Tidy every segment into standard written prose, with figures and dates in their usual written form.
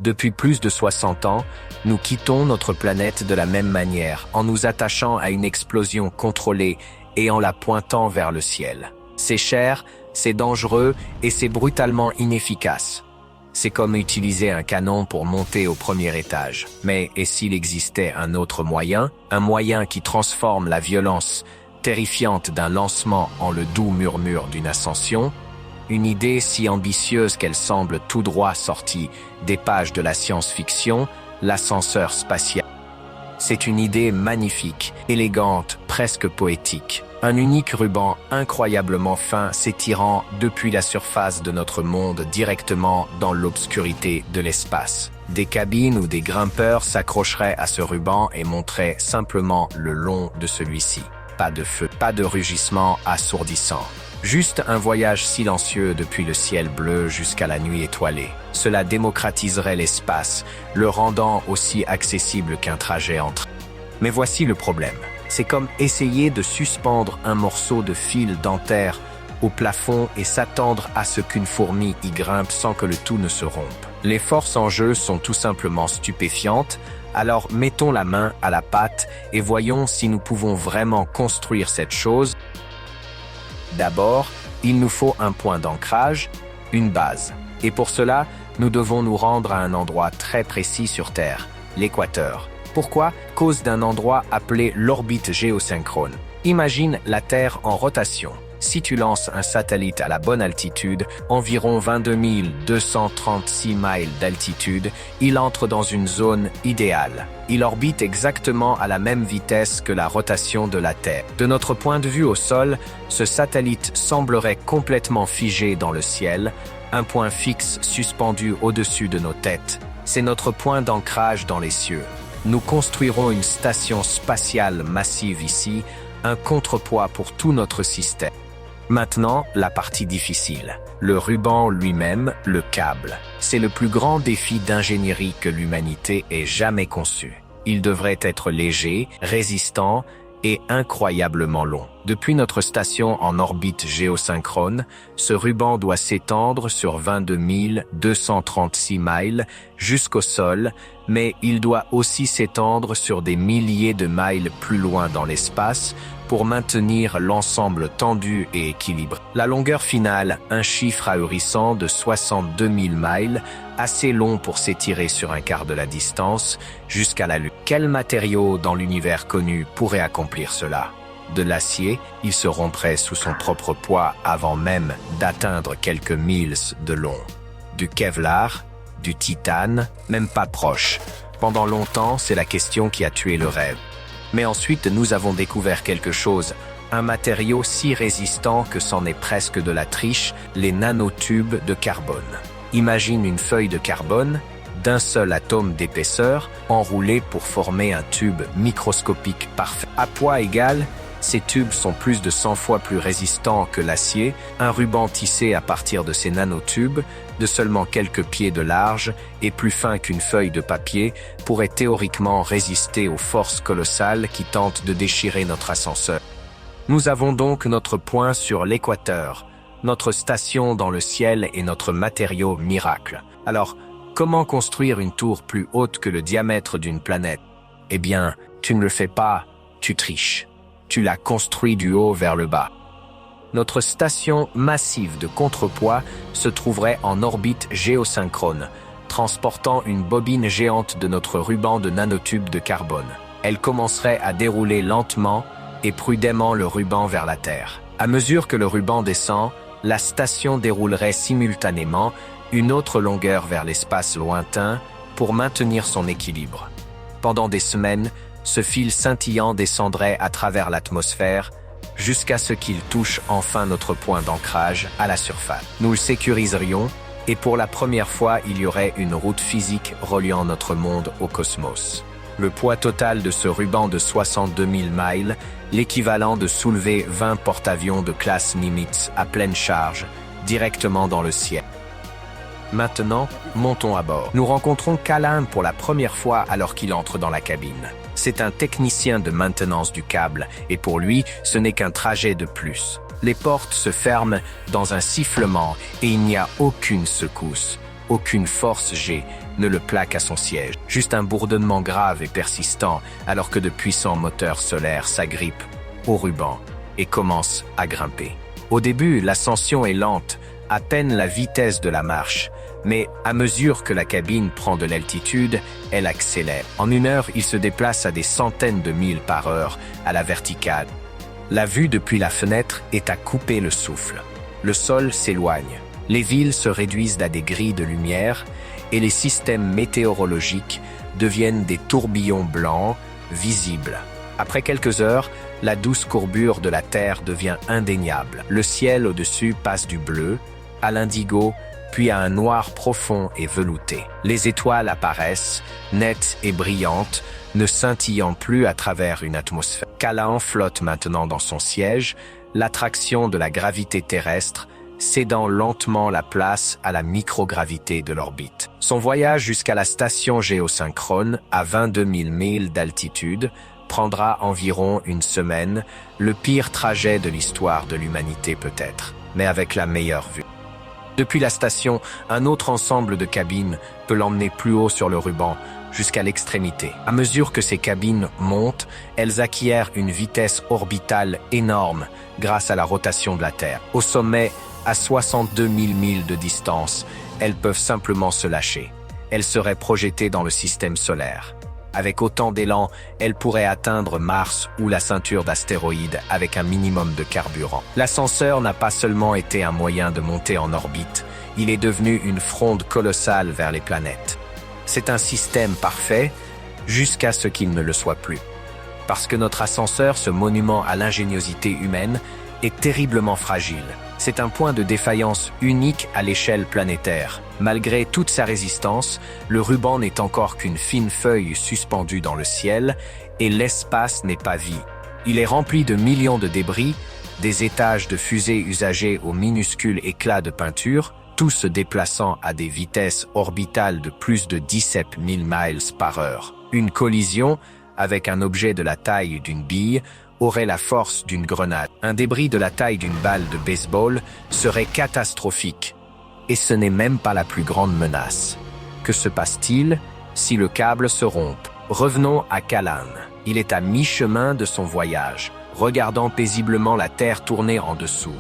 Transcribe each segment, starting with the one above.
Depuis plus de 60 ans, nous quittons notre planète de la même manière, en nous attachant à une explosion contrôlée et en la pointant vers le ciel. C'est cher, c'est dangereux et c'est brutalement inefficace. C'est comme utiliser un canon pour monter au premier étage. Mais et s'il existait un autre moyen, un moyen qui transforme la violence terrifiante d'un lancement en le doux murmure d'une ascension? Une idée si ambitieuse qu'elle semble tout droit sortie des pages de la science-fiction, l'ascenseur spatial. C'est une idée magnifique, élégante, presque poétique. Un unique ruban incroyablement fin s'étirant depuis la surface de notre monde directement dans l'obscurité de l'espace. Des cabines où des grimpeurs s'accrocheraient à ce ruban et montraient simplement le long de celui-ci. Pas de feu, pas de rugissement assourdissant. Juste un voyage silencieux depuis le ciel bleu jusqu'à la nuit étoilée. Cela démocratiserait l'espace, le rendant aussi accessible qu'un trajet en train. Mais voici le problème. C'est comme essayer de suspendre un morceau de fil dentaire au plafond et s'attendre à ce qu'une fourmi y grimpe sans que le tout ne se rompe. Les forces en jeu sont tout simplement stupéfiantes, alors mettons la main à la pâte et voyons si nous pouvons vraiment construire cette chose. D'abord, il nous faut un point d'ancrage, une base. Et pour cela, nous devons nous rendre à un endroit très précis sur Terre, l'équateur. Pourquoi? Cause d'un endroit appelé l'orbite géosynchrone. Imagine la Terre en rotation. Si tu lances un satellite à la bonne altitude, environ 22 236 miles d'altitude, il entre dans une zone idéale. Il orbite exactement à la même vitesse que la rotation de la Terre. De notre point de vue au sol, ce satellite semblerait complètement figé dans le ciel, un point fixe suspendu au-dessus de nos têtes. C'est notre point d'ancrage dans les cieux. Nous construirons une station spatiale massive ici, un contrepoids pour tout notre système. Maintenant, la partie difficile. Le ruban lui-même, le câble. C'est le plus grand défi d'ingénierie que l'humanité ait jamais conçu. Il devrait être léger, résistant et incroyablement long. Depuis notre station en orbite géosynchrone, ce ruban doit s'étendre sur 22 236 miles jusqu'au sol, mais il doit aussi s'étendre sur des milliers de miles plus loin dans l'espace pour maintenir l'ensemble tendu et équilibré. La longueur finale, un chiffre ahurissant de 62 000 miles, assez long pour s'étirer sur un quart de la distance, jusqu'à la Lune. Quel matériau dans l'univers connu pourrait accomplir cela? De l'acier, il se romprait sous son propre poids avant même d'atteindre quelques milles de long. Du Kevlar, du titane, même pas proche. Pendant longtemps, c'est la question qui a tué le rêve. Mais ensuite, nous avons découvert quelque chose, un matériau si résistant que c'en est presque de la triche, les nanotubes de carbone. Imagine une feuille de carbone, d'un seul atome d'épaisseur, enroulé pour former un tube microscopique parfait. À poids égal, ces tubes sont plus de 100 fois plus résistants que l'acier, un ruban tissé à partir de ces nanotubes, de seulement quelques pieds de large et plus fin qu'une feuille de papier, pourrait théoriquement résister aux forces colossales qui tentent de déchirer notre ascenseur. Nous avons donc notre point sur l'équateur, notre station dans le ciel et notre matériau miracle. Alors, comment construire une tour plus haute que le diamètre d'une planète? Eh bien, tu ne le fais pas, tu triches. Tu la construis du haut vers le bas. Notre station massive de contrepoids se trouverait en orbite géosynchrone, transportant une bobine géante de notre ruban de nanotubes de carbone. Elle commencerait à dérouler lentement et prudemment le ruban vers la Terre. À mesure que le ruban descend, la station déroulerait simultanément une autre longueur vers l'espace lointain pour maintenir son équilibre. Pendant des semaines, ce fil scintillant descendrait à travers l'atmosphère jusqu'à ce qu'il touche enfin notre point d'ancrage à la surface. Nous le sécuriserions et pour la première fois, il y aurait une route physique reliant notre monde au cosmos. Le poids total de ce ruban de 62 000 miles, l'équivalent de soulever 20 porte-avions de classe Nimitz à pleine charge, directement dans le ciel. Maintenant, montons à bord. Nous rencontrons Calum pour la première fois alors qu'il entre dans la cabine. C'est un technicien de maintenance du câble et pour lui, ce n'est qu'un trajet de plus. Les portes se ferment dans un sifflement et il n'y a aucune secousse, aucune force G, ne le plaque à son siège. Juste un bourdonnement grave et persistant alors que de puissants moteurs solaires s'agrippent au ruban et commencent à grimper. Au début, l'ascension est lente, à peine la vitesse de la marche, mais à mesure que la cabine prend de l'altitude, elle accélère. En 1 heure, il se déplace à des centaines de milles par heure à la verticale. La vue depuis la fenêtre est à couper le souffle. Le sol s'éloigne. Les villes se réduisent à des grilles de lumière et les systèmes météorologiques deviennent des tourbillons blancs, visibles. Après quelques heures, la douce courbure de la Terre devient indéniable. Le ciel au-dessus passe du bleu à l'indigo, puis à un noir profond et velouté. Les étoiles apparaissent, nettes et brillantes, ne scintillant plus à travers une atmosphère. Callahan flotte maintenant dans son siège, l'attraction de la gravité terrestre cédant lentement la place à la microgravité de l'orbite. Son voyage jusqu'à la station géosynchrone, à 22 000 milles d'altitude, prendra environ 1 semaine, le pire trajet de l'histoire de l'humanité peut-être, mais avec la meilleure vue. Depuis la station, un autre ensemble de cabines peut l'emmener plus haut sur le ruban, jusqu'à l'extrémité. À mesure que ces cabines montent, elles acquièrent une vitesse orbitale énorme grâce à la rotation de la Terre. Au sommet, à 62 000 milles de distance, elles peuvent simplement se lâcher. Elles seraient projetées dans le système solaire. Avec autant d'élan, elles pourraient atteindre Mars ou la ceinture d'astéroïdes avec un minimum de carburant. L'ascenseur n'a pas seulement été un moyen de monter en orbite, il est devenu une fronde colossale vers les planètes. C'est un système parfait, jusqu'à ce qu'il ne le soit plus. Parce que notre ascenseur, ce monument à l'ingéniosité humaine, est terriblement fragile. C'est un point de défaillance unique à l'échelle planétaire. Malgré toute sa résistance, le ruban n'est encore qu'une fine feuille suspendue dans le ciel et l'espace n'est pas vie. Il est rempli de millions de débris, des étages de fusées usagées aux minuscules éclats de peinture, tout se déplaçant à des vitesses orbitales de plus de 17 000 miles par heure. Une collision avec un objet de la taille d'une bille aurait la force d'une grenade. Un débris de la taille d'une balle de baseball serait catastrophique. Et ce n'est même pas la plus grande menace. Que se passe-t-il si le câble se rompt? Revenons à Callahan. Il est à mi-chemin de son voyage, regardant paisiblement la Terre tourner en dessous.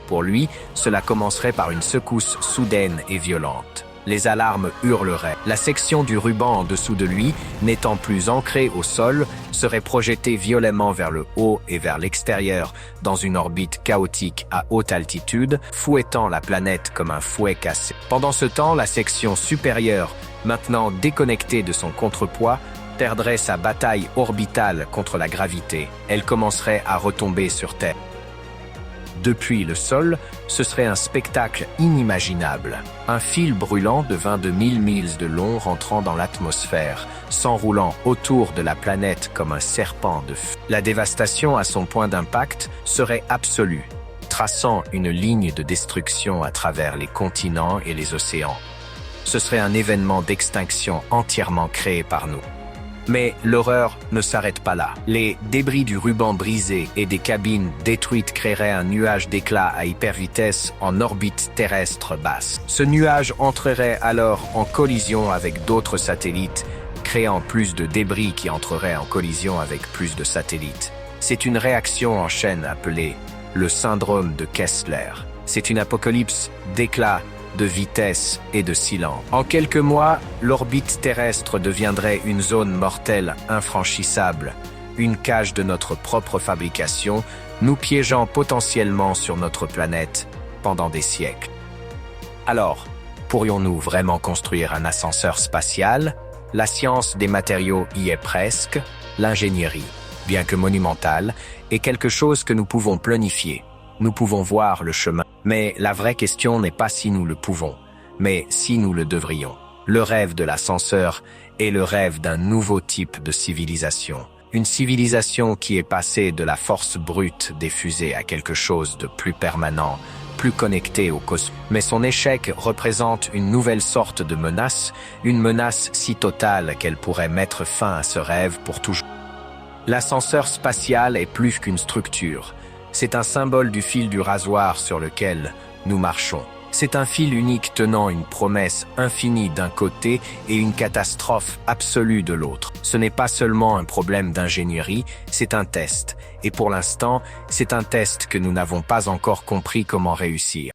Pour lui, cela commencerait par une secousse soudaine et violente. Les alarmes hurleraient. La section du ruban en dessous de lui, n'étant plus ancrée au sol, serait projetée violemment vers le haut et vers l'extérieur, dans une orbite chaotique à haute altitude, fouettant la planète comme un fouet cassé. Pendant ce temps, la section supérieure, maintenant déconnectée de son contrepoids, perdrait sa bataille orbitale contre la gravité. Elle commencerait à retomber sur Terre. Depuis le sol, ce serait un spectacle inimaginable. Un fil brûlant de 22 000 milles de long rentrant dans l'atmosphère, s'enroulant autour de la planète comme un serpent de feu. La dévastation à son point d'impact serait absolue, traçant une ligne de destruction à travers les continents et les océans. Ce serait un événement d'extinction entièrement créé par nous. Mais l'horreur ne s'arrête pas là. Les débris du ruban brisé et des cabines détruites créeraient un nuage d'éclats à hypervitesse en orbite terrestre basse. Ce nuage entrerait alors en collision avec d'autres satellites, créant plus de débris qui entreraient en collision avec plus de satellites. C'est une réaction en chaîne appelée le syndrome de Kessler. C'est une apocalypse d'éclats, de vitesse et de silence. En quelques mois, l'orbite terrestre deviendrait une zone mortelle infranchissable, une cage de notre propre fabrication, nous piégeant potentiellement sur notre planète pendant des siècles. Alors, pourrions-nous vraiment construire un ascenseur spatial? La science des matériaux y est presque. L'ingénierie, bien que monumentale, est quelque chose que nous pouvons planifier. Nous pouvons voir le chemin. Mais la vraie question n'est pas si nous le pouvons, mais si nous le devrions. Le rêve de l'ascenseur est le rêve d'un nouveau type de civilisation. Une civilisation qui est passée de la force brute des fusées à quelque chose de plus permanent, plus connecté au cosmos. Mais son échec représente une nouvelle sorte de menace, une menace si totale qu'elle pourrait mettre fin à ce rêve pour toujours. L'ascenseur spatial est plus qu'une structure. C'est un symbole du fil du rasoir sur lequel nous marchons. C'est un fil unique tenant une promesse infinie d'un côté et une catastrophe absolue de l'autre. Ce n'est pas seulement un problème d'ingénierie, c'est un test. Et pour l'instant, c'est un test que nous n'avons pas encore compris comment réussir.